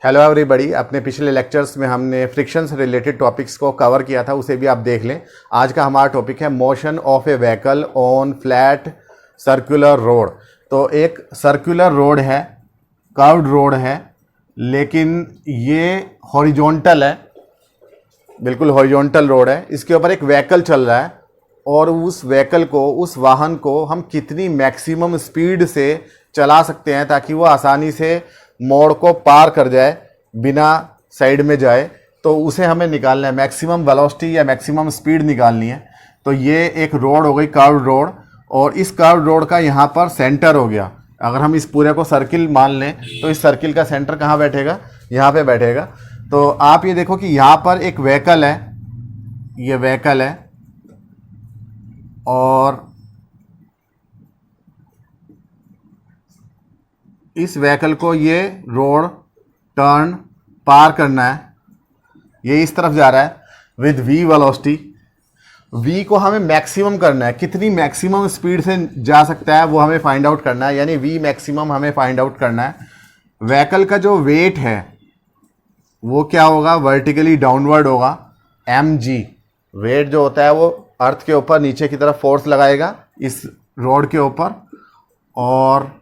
Hello everybody. अपने पिछले lectures में हमने फ्रिक्शन से रिलेटेड टॉपिक्स को कवर किया था, उसे भी आप देख लें। आज का हमारा टॉपिक है motion of A vehicle on flat circular road. तो एक सर्कुलर रोड है, कर्व्ड रोड है, लेकिन ये हॉरिजॉन्टल है, बिल्कुल हॉरिजॉन्टल रोड है। इसके ऊपर एक व्हीकल चल रहा है और उस व्हीकल को, उस वाहन को हम कितनी मैक्सिमम स्पीड से चला सकते हैं ताकि वो आसानी से मोड़ को पार कर जाए, बिना साइड में जाए, तो उसे हमें निकालना है। मैक्सिमम वेलोसिटी या मैक्सिमम स्पीड निकालनी है। तो ये एक रोड हो गई, कर्व्ड रोड, और इस कर्व्ड रोड का यहाँ पर सेंटर हो गया। अगर हम इस पूरे को सर्किल मान लें तो इस सर्किल का सेंटर कहाँ बैठेगा? यहाँ पे बैठेगा। तो आप ये देखो कि यहाँ पर एक व्हीकल है, ये व्हीकल है, और इस व्हीकल को ये रोड टर्न पार करना है। ये इस तरफ जा रहा है विद v वेलोसिटी। v को हमें मैक्सिमम करना है, कितनी मैक्सिमम स्पीड से जा सकता है वो हमें फाइंड आउट करना है, यानी v मैक्सिमम हमें फाइंड आउट करना है। व्हीकल का जो वेट है वो क्या होगा? वर्टिकली डाउनवर्ड होगा, mg। वेट जो होता है वो अर्थ के ऊपर नीचे की तरफ फोर्स लगाएगा इस रोड के ऊपर, और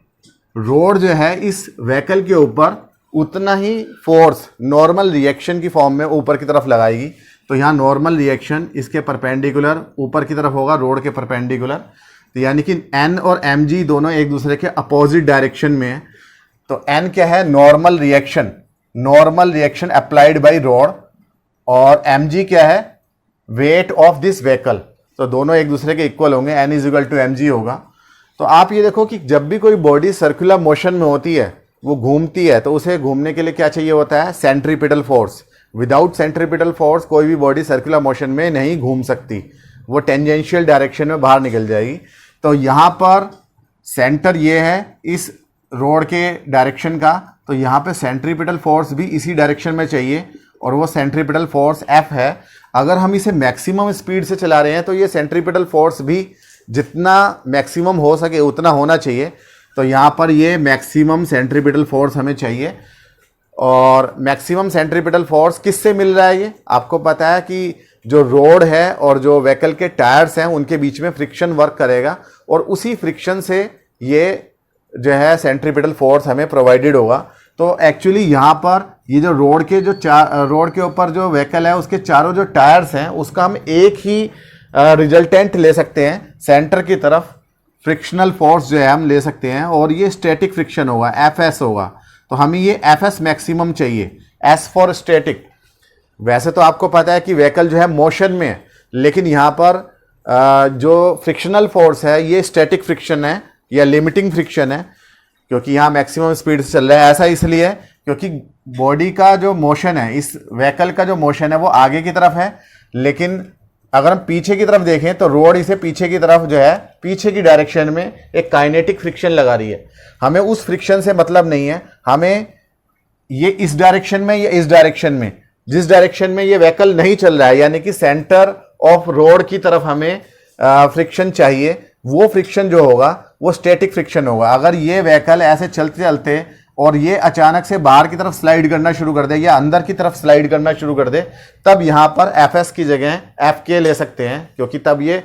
रोड जो है इस व्हीकल के ऊपर उतना ही फोर्स नॉर्मल रिएक्शन की फॉर्म में ऊपर की तरफ लगाएगी। तो यहाँ नॉर्मल रिएक्शन इसके परपेंडिकुलर ऊपर की तरफ होगा, रोड के परपेंडिकुलर। तो यानी कि n और mg दोनों एक दूसरे के अपोजिट डायरेक्शन में है। तो n क्या है? Normal reaction, normal reaction applied by road, और mg क्या है? Weight of this vehicle. तो दोनों एक दूसरे के इक्वल होंगे, n is equal to mg होगा। तो आप ये देखो कि जब भी कोई बॉडी सर्कुलर मोशन में होती है, वो घूमती है, तो उसे घूमने के लिए क्या चाहिए होता है? Centripetal force. Without centripetal force कोई भी बॉडी सर्कुलर मोशन में नहीं घूम सकती, वो टेंजेंशियल डायरेक्शन में बाहर निकल जाएगी। तो यहाँ पर सेंटर ये है इस रोड के डायरेक्शन का, तो यहाँ पे सेंट्रीपिटल फोर्स भी इसी डायरेक्शन में चाहिए, और वो सेंट्रीपिटल फोर्स F है। अगर हम इसे मैक्सिमम स्पीड से चला रहे हैं तो ये सेंट्रीपिटल फोर्स भी जितना मैक्सिमम हो सके उतना होना चाहिए। तो यहाँ पर ये मैक्सिमम सेंट्रीपिटल फोर्स हमें चाहिए। और मैक्सिमम सेंट्रीपिटल फोर्स किससे मिल रहा है? ये आपको पता है कि जो रोड है और जो व्हीकल के टायर्स हैं उनके बीच में फ्रिक्शन वर्क करेगा, और उसी फ्रिक्शन से ये जो है सेंट्रीपिटल फोर्स हमें प्रोवाइडेड होगा। तो एक्चुअली यहाँ पर ये जो रोड के रोड के ऊपर जो व्हीकल है उसके चारों जो टायर्स हैं उसका हम एक ही रिजल्टेंट ले सकते हैं, सेंटर की तरफ फ्रिक्शनल फोर्स जो है हम ले सकते हैं, और ये स्टैटिक फ्रिक्शन होगा, Fs होगा। तो हमें ये Fs मैक्सिमम चाहिए, S फॉर स्टैटिक। वैसे तो आपको पता है कि व्हीकल जो है मोशन में है, लेकिन यहाँ पर जो फ्रिक्शनल फोर्स है ये स्टैटिक फ्रिक्शन है या लिमिटिंग फ्रिक्शन है, क्योंकि यहाँ मैक्सिमम स्पीड से चल रहा है। ऐसा इसलिए है क्योंकि बॉडी का जो मोशन है, इस व्हीकल का जो मोशन है वो आगे की तरफ है, लेकिन अगर हम पीछे की तरफ देखें तो रोड इसे पीछे की तरफ जो है, पीछे की डायरेक्शन में एक काइनेटिक फ्रिक्शन लगा रही है। हमें उस फ्रिक्शन से मतलब नहीं है, हमें ये इस डायरेक्शन में या इस डायरेक्शन में, जिस डायरेक्शन में ये व्हीकल नहीं चल रहा है, यानी कि सेंटर ऑफ रोड की तरफ हमें फ्रिक्शन चाहिए, वो फ्रिक्शन जो होगा वो स्टैटिक फ्रिक्शन होगा। अगर ये व्हीकल ऐसे चलते चलते और ये अचानक से बाहर की तरफ स्लाइड करना शुरू कर दे या अंदर की तरफ स्लाइड करना शुरू कर दे, तब यहाँ पर Fs की जगह Fk ले सकते हैं, क्योंकि तब ये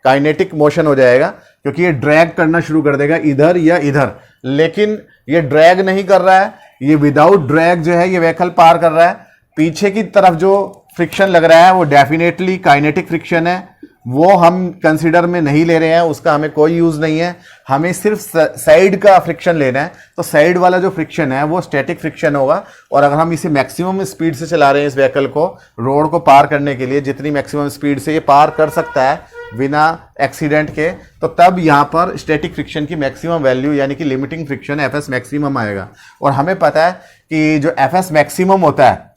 काइनेटिक मोशन हो जाएगा, क्योंकि ये ड्रैग करना शुरू कर देगा इधर या इधर। लेकिन ये ड्रैग नहीं कर रहा है, ये विदाउट ड्रैग जो है ये व्हीकल पार कर रहा है। पीछे की तरफ जो फ्रिक्शन लग रहा है वो डेफिनेटली काइनेटिक फ्रिक्शन है, वो हम कंसीडर में नहीं ले रहे हैं, उसका हमें कोई यूज नहीं है। हमें सिर्फ साइड का फ्रिक्शन लेना है। तो साइड वाला जो फ्रिक्शन है वो स्टैटिक फ्रिक्शन होगा, और अगर हम इसे मैक्सिमम स्पीड से चला रहे हैं इस व्हीकल को रोड को पार करने के लिए, जितनी मैक्सिमम स्पीड से ये पार कर सकता है बिना एक्सीडेंट के, तो तब यहाँ पर स्टैटिक फ्रिक्शन की मैक्सिमम वैल्यू यानी कि लिमिटिंग फ्रिक्शन Fs मैक्सिमम आएगा। और हमें पता है कि जो Fs मैक्सिमम होता है,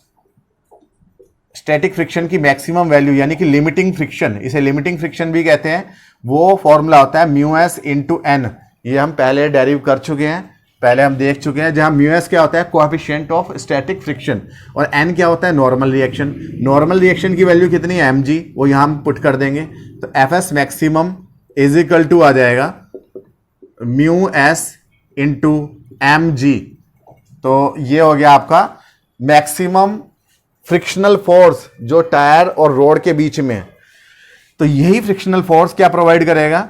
स्टैटिक फ्रिक्शन की मैक्सिमम वैल्यू यानी कि लिमिटिंग फ्रिक्शन, इसे लिमिटिंग फ्रिक्शन भी कहते हैं, वो फॉर्मूला होता है μs इंटू n। ये हम पहले डेरिव कर चुके हैं, पहले हम देख चुके हैं, जहां μs क्या होता है? कोएफिशिएंट ऑफ स्टैटिक फ्रिक्शन, और n क्या होता है? Normal reaction. नॉर्मल रिएक्शन की वैल्यू कितनी है? mg, वो यहाँ हम पुट कर देंगे। तो Fs maximum is equal to आ जाएगा μs इंटू mg। तो ये हो गया आपका मैक्सिमम फ्रिक्शनल फोर्स जो टायर और रोड के बीच में है। तो यही फ्रिक्शनल फोर्स क्या प्रोवाइड करेगा,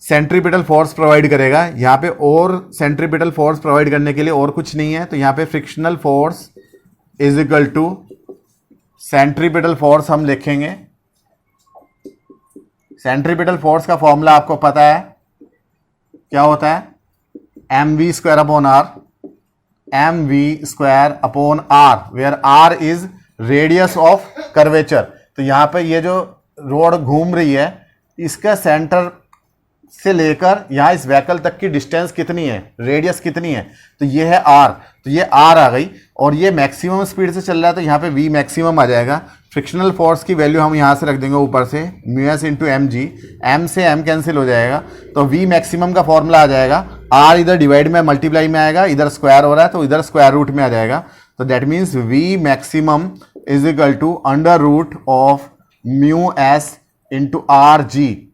सेंट्रीपिटल फोर्स प्रोवाइड करेगा। यहां पे और सेंट्रीपिटल फोर्स प्रोवाइड करने के लिए और कुछ नहीं है, तो यहां पे frictional force is equal to centripetal force हम लिखेंगे। सेंट्रीपिटल फोर्स का फॉर्मूला आपको पता है क्या होता है, mv square upon R, mv square upon R, where R is radius of curvature. तो यहां पे ये जो रोड घूम रही है इसका सेंटर से लेकर यहां इस व्हीकल तक की डिस्टेंस कितनी है, रेडियस कितनी है, तो ये है आर। तो ये आर आ गई और ये मैक्सिमम स्पीड से चल रहा है, तो यहां पे वी मैक्सिमम आ जाएगा। फ्रिक्शनल फोर्स की वैल्यू हम यहां से रख देंगे ऊपर से mu S into M G, M से एम कैंसिल हो जाएगा, तो वी मैक्सिमम का फॉर्मूला आ जाएगा, आर इधर डिवाइड में मल्टीप्लाई में आएगा, इधर स्क्वायर हो रहा है तो इधर स्क्वायर रूट में आ जाएगा। तो that means V maximum is equal to under root of mu S into R G.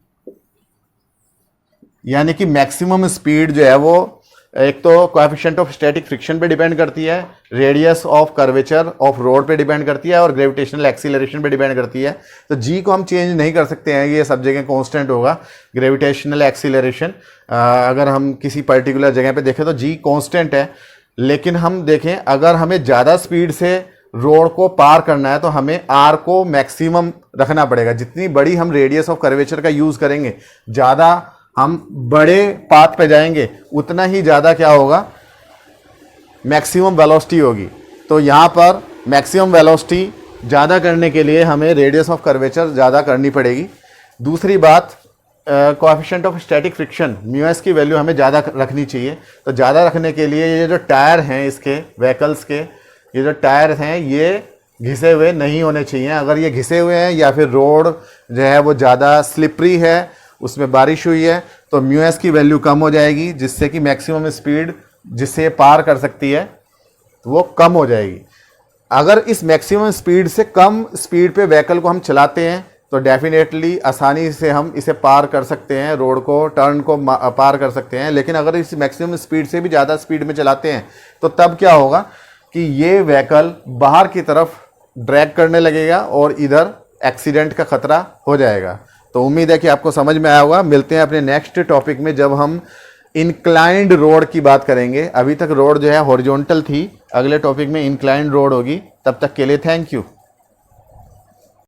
यानी कि मैक्सिमम स्पीड जो है वो एक तो कोएफिशिएंट ऑफ स्टैटिक फ्रिक्शन पे डिपेंड करती है, radius of curvature of road पे डिपेंड करती है और ग्रेविटेशनल एक्सीलरेशन पे डिपेंड करती है। तो जी को हम चेंज नहीं कर सकते हैं, ये सब जगह कांस्टेंट होगा। ग्रेविटेशनल एक्सीलरेशन अगर हम किसी पर्टिकुलर जगह पे देखें तो जी कांस्टेंट है, लेकिन हम देखें अगर हमें ज़्यादा स्पीड से रोड को पार करना है तो हमें आर को मैक्सिमम रखना पड़ेगा। जितनी बड़ी हम रेडियस ऑफ कर्वेचर का यूज़ करेंगे, ज़्यादा हम बड़े पाथ पे जाएंगे, उतना ही ज़्यादा क्या होगा, मैक्सिमम वेलोसिटी होगी। तो यहाँ पर मैक्सिमम वेलोसिटी ज़्यादा करने के लिए हमें रेडियस ऑफ कर्वेचर ज़्यादा करनी पड़ेगी। दूसरी बात, coefficient of static friction mu S की वैल्यू हमें ज़्यादा रखनी चाहिए। तो ज़्यादा रखने के लिए ये जो टायर हैं इसके व्हीकल्स के, ये जो टायर हैं ये घिसे हुए नहीं होने चाहिए। अगर ये घिसे हुए हैं या फिर रोड जो है वो ज़्यादा स्लिपरी है, उसमें बारिश हुई है, तो म्यू एस की वैल्यू कम हो जाएगी, जिससे कि मैक्सिमम स्पीड जिससे पार कर सकती है तो वो कम हो जाएगी। अगर इस मैक्सिमम स्पीड से कम स्पीड पे व्हीकल को हम चलाते हैं तो डेफिनेटली आसानी से हम इसे पार कर सकते हैं, रोड को, टर्न को पार कर सकते हैं। लेकिन अगर इस मैक्सिमम स्पीड से भी ज़्यादा स्पीड में चलाते हैं तो तब क्या होगा कि ये व्हीकल बाहर की तरफ ड्रैग करने लगेगा और इधर एक्सीडेंट का खतरा हो जाएगा। तो उम्मीद है कि आपको समझ में आया होगा। मिलते हैं अपने नेक्स्ट टॉपिक में जब हम इंक्लाइंड रोड की बात करेंगे। अभी तक रोड जो है हॉरिजॉन्टल थी, अगले टॉपिक में इंक्लाइंड रोड होगी। तब तक के लिए थैंक यू।